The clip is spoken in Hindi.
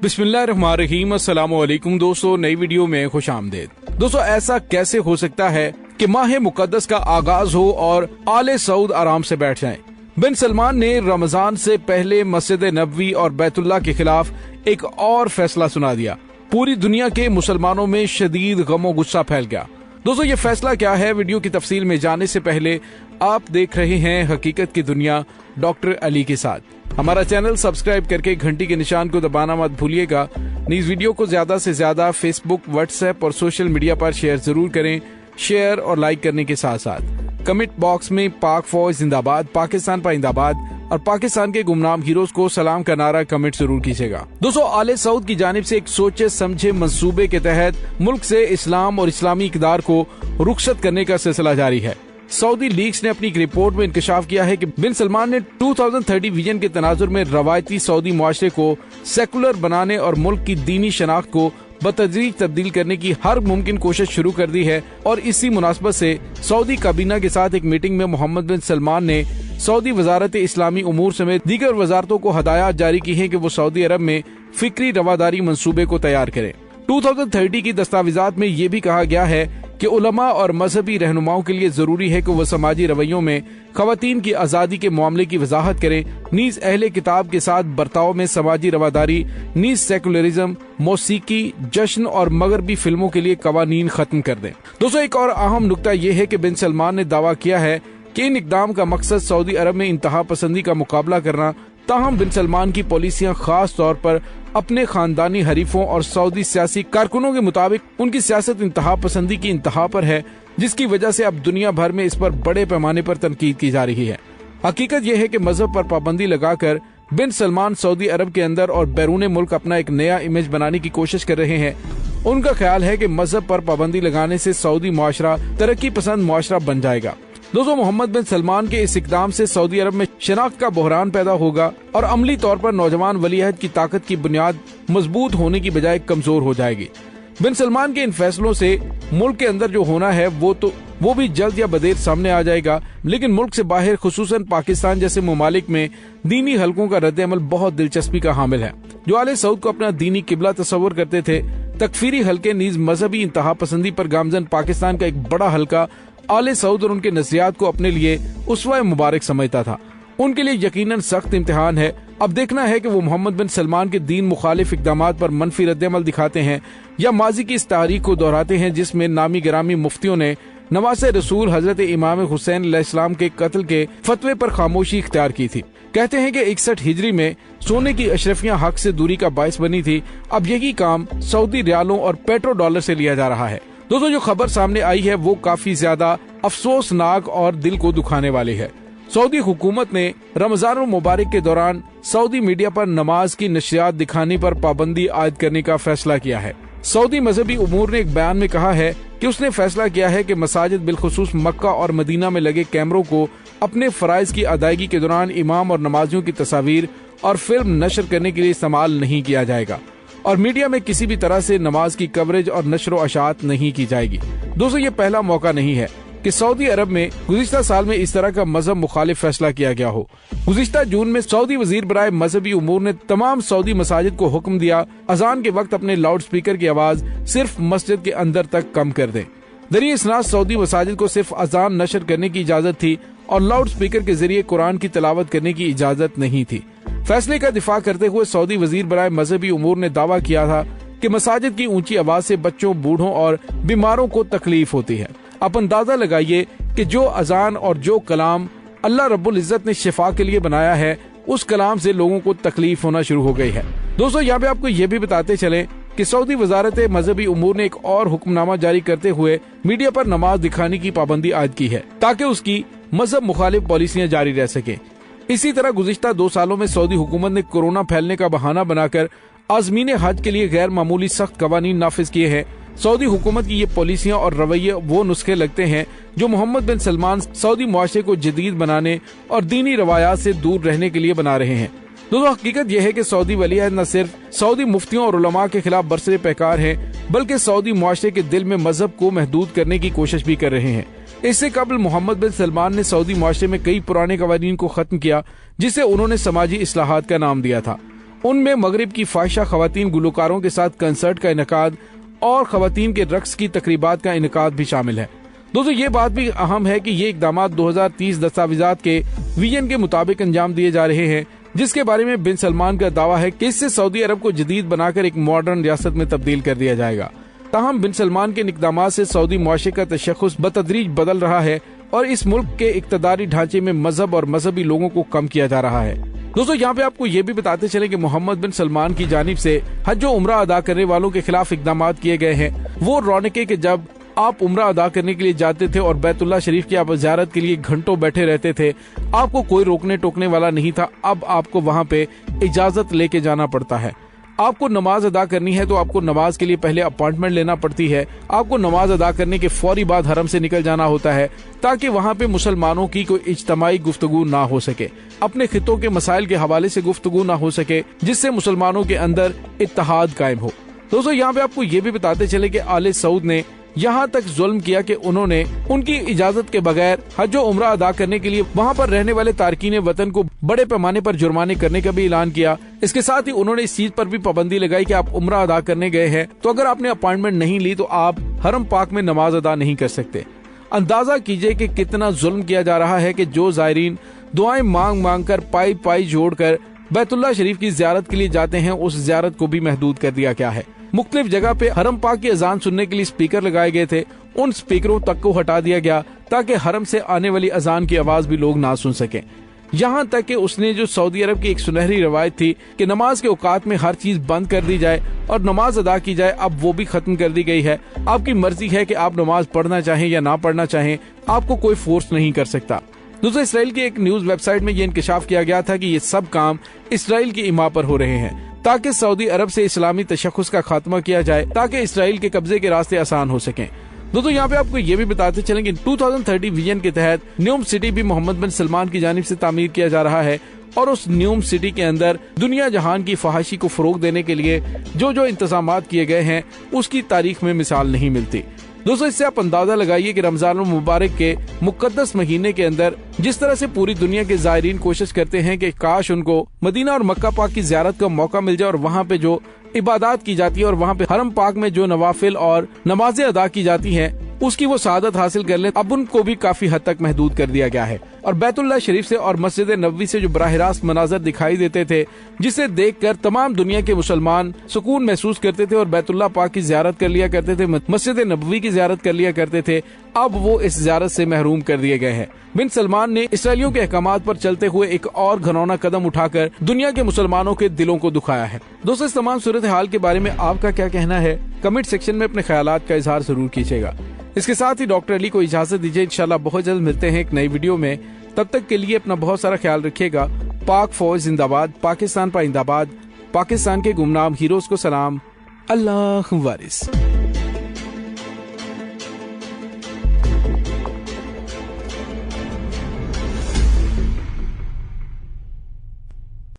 बिस्मिल्लाहिर्रहमानिर्रहीम। अस्सलामुअलैकुम दोस्तों, नई वीडियो में खुश आमदेद। दोस्तों, ऐसा कैसे हो सकता है कि माह मुकद्दस का आगाज हो और आले सऊद आराम से बैठ जाएं? बिन सलमान ने रमजान से पहले मस्जिद नबवी और बैतुल्लाह के खिलाफ एक और फैसला सुना दिया। पूरी दुनिया के मुसलमानों में शदीद गमो गुस्सा फैल गया। दोस्तों, ये फैसला क्या है? वीडियो की तफसील में जाने से पहले आप देख रहे हैं हकीकत की दुनिया डॉक्टर अली के साथ। हमारा चैनल सब्सक्राइब करके घंटी के निशान को दबाना मत भूलिएगा। इस वीडियो को ज्यादा से ज्यादा फेसबुक, व्हाट्सएप और सोशल मीडिया पर शेयर जरूर करें। शेयर और लाइक करने के साथ साथ कमेंट बॉक्स में पाक फौज जिंदाबाद, पाकिस्तान पाइंदाबाद और पाकिस्तान के गुमनाम हीरोज को सलाम का नारा कमेंट जरूर कीजिएगा। दोस्तों, आले सऊद की जानिब से एक सोचे समझे मंसूबे के तहत मुल्क से इस्लाम और इस्लामी इक़दार को रुखसत करने का सिलसिला जारी है। सऊदी लीग्स ने अपनी एक रिपोर्ट में इंकशाफ किया है कि बिन सलमान ने 2030 विजन के तनाजुर में रवायती सऊदी मुआशरे को सेकुलर बनाने और मुल्क की दीनी शनाख्त को बतदरीज तब्दील करने की हर मुमकिन कोशिश शुरू कर दी है। और इसी मुनासबत से सऊदी काबीना के साथ एक मीटिंग में मोहम्मद बिन सलमान ने सऊदी वजारत इस्लामी उमूर समेत दीगर वजारतों को हदायत जारी की है कि वो सऊदी अरब में फिक्री रवादारी मंसूबे को तैयार करें। 2030 की दस्तावेजात में ये भी कहा गया है कि उलमा और मजहबी रहनुमाओं के लिए जरूरी है कि वो समाजी रवैयों में खवातीन की आज़ादी के मामले की वजाहत करें। नीज अहले किताब के साथ बर्ताव में समाजी रवादारी, नीज सेकुलरिज्म, मौसीकी, जश्न और मगरबी फिल्मों के लिए कवानीन खत्म कर दें। दोस्तों, एक और अहम नुकता ये है कि बिन सलमान ने दावा किया है कि इन इकदाम का मकसद सऊदी अरब में इंतहा पसंदी का मुकाबला करना। ताहम बिन सलमान की पॉलिसियां खास तौर पर अपने खानदानी हरीफों और सऊदी सियासी कारकुनों के मुताबिक उनकी सियासत इंतहा पसंदी की इंतहा पर है, जिसकी वजह से अब दुनिया भर में इस पर बड़े पैमाने पर तनकीद की जा रही है। हकीकत यह है कि मजहब पर पाबंदी लगाकर बिन सलमान सऊदी अरब के अंदर और बैरून मुल्क अपना एक नया इमेज बनाने की कोशिश कर रहे हैं। उनका ख्याल है कि मजहब पर पाबंदी लगाने से सऊदी मुआशरा तरक्की पसंद मुआशरा बन जाएगा। दोस्तों, मोहम्मद बिन सलमान के इस इकदाम से सऊदी अरब में शनाख्त का बहरान पैदा होगा और अमली तौर पर नौजवान वलीअहद की ताकत की बुनियाद मजबूत होने की बजाय कमजोर हो जाएगी। बिन सलमान के इन फैसलों से मुल्क के अंदर जो होना है वो भी जल्द या बदेर सामने आ जाएगा, लेकिन मुल्क से बाहर खुसूसन पाकिस्तान जैसे ममालिक में दीनी हलकों का रद्द-ए-अमल बहुत दिलचस्पी का हामिल है। जो आले सऊद को अपना दीनी किबला तस्वर करते थे, तकफीरी हलके नीज मजहबी इंतहा पसंदी पर गामजन पाकिस्तान का एक बड़ा हलका आले सऊद और उनके नजरियात को अपने लिए उसवा मुबारक समझता था। उनके लिए यकीनन सख्त इम्तिहान है। अब देखना है कि वो मोहम्मद बिन सलमान के दीन मुखालिफ इक़दामात पर मनफी रद्द-ए-अमल दिखाते हैं या माजी की इस तारीख को दोहराते हैं जिसमें नामी गिरामी मुफ्तियों ने नवासे रसूल हजरत इमाम हुसैन अलैहिस्सलाम के कत्ल के फतवे पर खामोशी इख्तियार की थी। कहते हैं कि 61 हिजरी में सोने की अशरफियां हक से दूरी का बायस बनी थी। अब यही काम सऊदी रियालों और पेट्रो डॉलर से लिया जा रहा है। दोस्तों, जो खबर सामने आई है वो काफी ज्यादा अफसोसनाक और दिल को दुखाने वाली है। सऊदी हुकूमत ने रमजान मुबारक के दौरान सऊदी मीडिया पर नमाज की नशरियात दिखाने पर पाबंदी आयद करने का फैसला किया है। सऊदी मजहबी उमूर ने एक बयान में कहा है कि उसने फैसला किया है कि मसाजिद बिलखुसूस मक्का और मदीना में लगे कैमरों को अपने फराइज की अदायगी के दौरान इमाम और नमाजियों की तस्वीर और फिल्म नशर करने के लिए इस्तेमाल नहीं किया जाएगा और मीडिया में किसी भी तरह से नमाज की कवरेज और नशर अशात नहीं की जाएगी। दोस्तों, ये पहला मौका नहीं है कि सऊदी अरब में गुज़िश्ता साल में इस तरह का मजहब मुखालिफ फैसला किया गया हो। गुज़िश्ता जून में सऊदी वजीर बराए मजहबी उमूर ने तमाम सऊदी मसाजिद को हुक्म दिया अजान के वक्त अपने लाउड स्पीकर की आवाज सिर्फ मस्जिद के अंदर तक कम कर दें। दरिए इसनाद सऊदी मसाजिद को सिर्फ अजान नशर करने की इजाजत थी और लाउड स्पीकर के जरिए कुरान की तिलावत करने की इजाजत नहीं थी। फैसले का दिफा करते हुए सऊदी वजीर बराए मजहबी उमूर ने दावा किया था कि मसाजिद की ऊंची आवाज से बच्चों, बूढ़ों और बीमारों को तकलीफ होती है। आप अंदाजा लगाइए कि जो अजान और जो कलाम अल्लाह रब्बुल इज्जत ने शिफा के लिए बनाया है, उस कलाम से लोगों को तकलीफ होना शुरू हो गई है। दोस्तों, यहाँ पे आपको ये भी बताते चले कि सऊदी वजारत मजहबी उमूर ने एक और हुक्मनामा जारी करते हुए मीडिया पर नमाज दिखाने की पाबंदी आयद की है ताकि उसकी मजहब मुखालिफ पॉलिसियां जारी रह सके। इसी तरह गुज़िश्ता 2 सालों में सऊदी हुकूमत ने कोरोना फैलने का बहाना बनाकर आज़मीन हज के लिए गैर मामूली सख्त कवानीन नाफिज किए हैं। सऊदी हुकूमत की ये पॉलिसियां और रवैये वो नुस्खे लगते हैं जो मोहम्मद बिन सलमान सऊदी मुआशरे को जदीद बनाने और दीनी रवायात से दूर रहने के लिए बना रहे हैं। दोस्तों, हकीकत यह है कि सऊदी वलीअहद न सिर्फ सऊदी मुफ्तियों और उलमा के खिलाफ बरसरे पैकार हैं, बल्कि सऊदी मुआशरे के दिल में मजहब को महदूद करने की कोशिश भी कर रहे हैं। इससे कबल मोहम्मद बिन सलमान ने सऊदी मुआशरे में कई पुराने कवानीन को खत्म किया जिसे उन्होंने समाजी इस्लाहात का नाम दिया था। उनमें मगरिब की फाहिशा खवातीन गुलकारों के साथ कंसर्ट का इनेकाद और खवातीन के रक्स की तकरीबात का इनेकाद भी शामिल है। दोस्तों ये बात भी अहम है कि ये इकदाम 2030 दस्तावेजात के विजन के मुताबिक अंजाम दिए जा रहे हैं, जिसके बारे में बिन सलमान का दावा है कि इससे सऊदी अरब को जदीद बनाकर एक मॉडर्न रियासत में तब्दील कर दिया जाएगा। ताहम बिन सलमान के इकदामात से सऊदी मुआशरे का तशख्खुस बतदरीज बदल रहा है और इस मुल्क के इक्तदारी ढांचे में मजहब और मजहबी लोगों को कम किया जा रहा है। दोस्तों यहाँ पे आपको ये भी बताते चले कि मोहम्मद बिन सलमान की जानिब से हज व उम्रा अदा करने वालों के खिलाफ इकदाम किए गए हैं। वो रौनके के जब आप उम्रा अदा करने के लिए जाते थे और बैतुल्लाह शरीफ की आप ज़ियारत के लिए घंटों बैठे रहते थे, आपको कोई रोकने टोकने वाला नहीं था। अब आपको वहाँ पे इजाजत लेके जाना पड़ता है। आपको नमाज अदा करनी है तो आपको नमाज के लिए पहले अपॉइंटमेंट लेना पड़ती है। आपको नमाज अदा करने के फौरी बाद हरम से निकल जाना होता है ताकि वहाँ पे मुसलमानों की कोई इज्तमाई गुफ्तगू ना हो सके, अपने खितों के मसाइल के हवाले से गुफ्तगू ना हो सके, जिससे मुसलमानों के अंदर इत्तेहाद कायम हो। दोस्तों यहाँ पे आपको ये भी बताते चले कि आले सऊद ने यहाँ तक जुल्म किया कि उन्होंने उनकी इजाजत के बगैर हज व उम्रा अदा करने के लिए वहाँ पर रहने वाले तारकीन वतन को बड़े पैमाने पर जुर्माने करने का भी ऐलान किया। इसके साथ ही उन्होंने इस चीज पर भी पाबंदी लगाई कि आप उम्रा अदा करने गए हैं तो अगर आपने अपॉइंटमेंट नहीं ली तो आप हरम पाक में नमाज अदा नहीं कर सकते। अंदाजा कीजिए कि कितना जुल्म किया जा रहा है कि जो जायरीन दुआएं मांग मांग कर पाई पाई जोड़कर बैतुल्लाह शरीफ की जियारत के लिए जाते हैं, उस जियारत को भी महदूद कर दिया गया है। मुख्तलिफ जगह पे हरम पाक की अजान सुनने के लिए स्पीकर लगाए गए थे, उन स्पीकरों तक को हटा दिया गया ताकि हरम से आने वाली अजान की आवाज भी लोग ना सुन सकें। यहाँ तक कि उसने जो सऊदी अरब की एक सुनहरी रवायत थी कि नमाज के औकात में हर चीज बंद कर दी जाए और नमाज अदा की जाए, अब वो भी खत्म कर दी गई है। आपकी मर्जी है कि आप नमाज पढ़ना चाहें या ना पढ़ना चाहें, आपको कोई फोर्स नहीं कर सकता। दूसरा, इसराइल की एक न्यूज वेबसाइट में ये इंकशाफ किया गया था कि ये सब काम इसराइल की इमा पर हो रहे हैं ताकि सऊदी अरब से इस्लामी तशख्खुस का खात्मा किया जाए, ताकि इसराइल के कब्जे के रास्ते आसान हो सकें। दोस्तों यहाँ पे आपको ये भी बताते चलें कि 2030 विजन के तहत न्यूम सिटी भी मोहम्मद बिन सलमान की जानिब से तामीर किया जा रहा है और उस न्यूम सिटी के अंदर दुनिया जहान की फहाशी को फरोग देने के लिए जो जो इंतजामात किए गए हैं उसकी तारीख में मिसाल नहीं मिलती। दोस्तों इससे आप अंदाजा लगाइए कि रमजान मुबारक के मुकद्दस महीने के अंदर जिस तरह से पूरी दुनिया के जायरीन कोशिश करते हैं कि काश उनको मदीना और मक्का पाक की ज़ियारत का मौका मिल जाए और वहाँ पे जो इबादत की जाती है और वहाँ पे हरम पाक में जो नवाफिल और नमाजें अदा की जाती हैं उसकी वो सादत हासिल कर ले, अब उनको भी काफी हद तक महदूद कर दिया गया है। और बैतुल्लाह शरीफ से और मस्जिद नबवी से जो बराह रास्त मनाजर दिखाई देते थे, जिसे देखकर तमाम दुनिया के मुसलमान सुकून महसूस करते थे और बैतुल्लाह पाक की जियारत कर लिया करते थे, मस्जिद नबवी की जियारत कर लिया करते थे, अब वो इस जियारत से महरूम कर दिए गए हैं। बिन सलमान ने इसराइलियों के अहकामात पर चलते हुए एक और घिनौना कदम उठाकर दुनिया के मुसलमानों के दिलों को दुखाया है। दोस्तों इस तमाम सूरत हाल के बारे में आपका क्या कहना है, कमेंट सेक्शन में अपने ख्यालात का इजहार जरूर कीजिएगा। इसके साथ ही डॉक्टर अली को इजाजत दीजिए, इंशाल्लाह बहुत जल्द मिलते हैं एक नई वीडियो में। तब तक के लिए अपना बहुत सारा ख्याल रखिएगा। पाक फौज जिंदाबाद, पाकिस्तान पाइंदाबाद, पाकिस्तान के गुमनाम हीरोज को सलाम, अल्लाह वारिस।